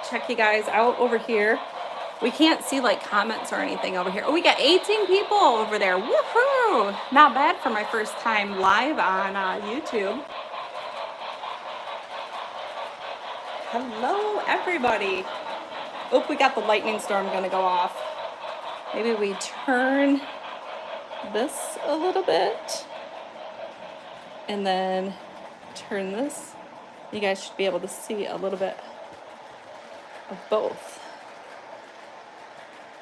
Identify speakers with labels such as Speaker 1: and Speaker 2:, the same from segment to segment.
Speaker 1: check you guys out over here. We can't see like comments or anything over here. Oh, we got 18 people over there. Woohoo! Not bad for my first time live on YouTube. Hello, everybody. Oh, we got the lightning storm gonna go off. Maybe we turn this a little bit and then turn this. You guys should be able to see a little bit of both.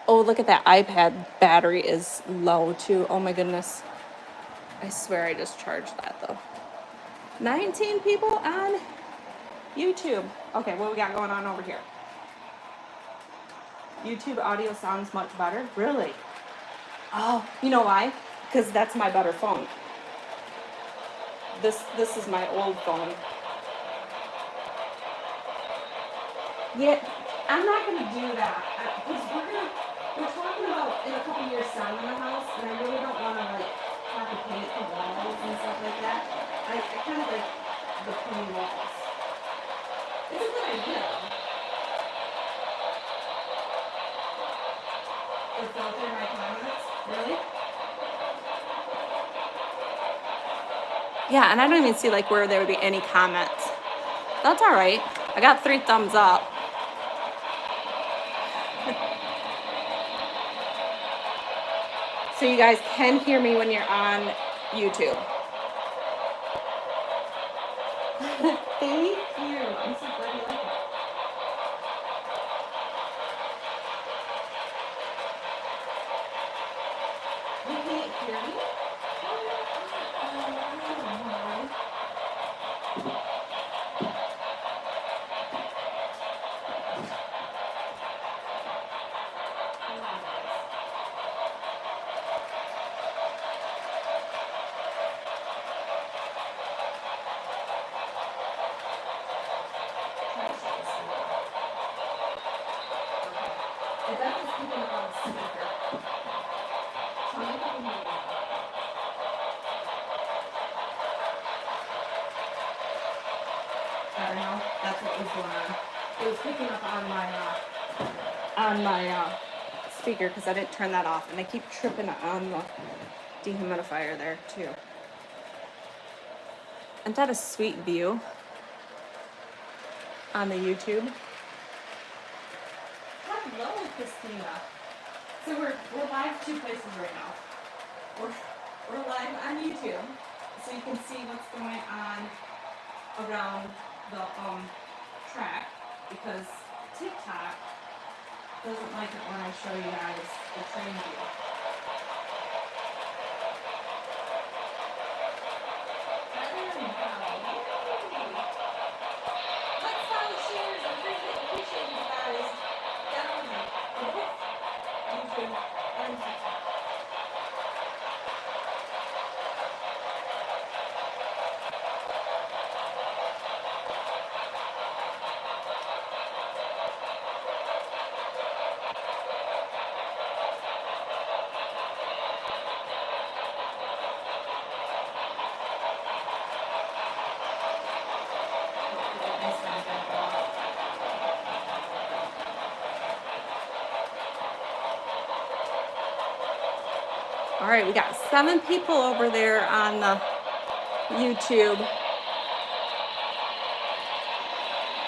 Speaker 1: Oh, look at that iPad battery is low too. Oh my goodness. I swear I just charged that though. 19 people on YouTube. Okay, what we got going on over here? YouTube audio sounds much better. Really? Oh, you know why? Because that's my better phone. This is my old phone. Yeah, I'm not gonna do that because we're talking about in a couple years selling the house, and I really don't want to like have to paint the walls and stuff like that. I kind of like the plain walls. It's a good idea. The filter my comments, really? Yeah, and I don't even see like where there would be any comments. That's all right. I got 3 thumbs up. So you guys can hear me when you're on YouTube. Thank you. I'm so glad you like it. You can't hear me? If I'm just keeping it on speaker. Tell me if you can hear me. I don't know. That's what was going on. It was picking up on my speaker because I didn't turn that off, and I keep tripping on the dehumidifier there too. Isn't that a sweet view on the YouTube? Hello, Christina. So we're live 2 places right now. We're live on YouTube, so you can see what's going on around the track, because TikTok doesn't like it when I show you guys the train view. Let's follow shares. I appreciate you guys. Definitely. YouTube and TikTok. All right, we got 7 people over there on the YouTube.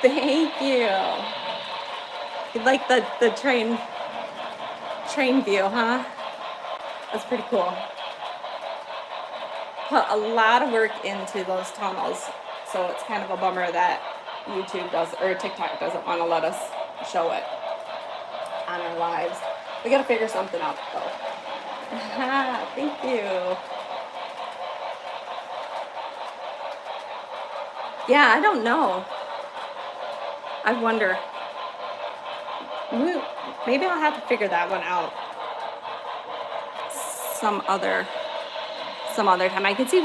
Speaker 1: Thank you. You like the train view, huh? That's pretty cool. Put a lot of work into those tunnels, so it's kind of a bummer that YouTube does, or TikTok doesn't want to let us show it on our lives. We got to figure something out though. Thank you. Yeah, I don't know. I wonder. Maybe I'll have to figure that one out some other time. I can see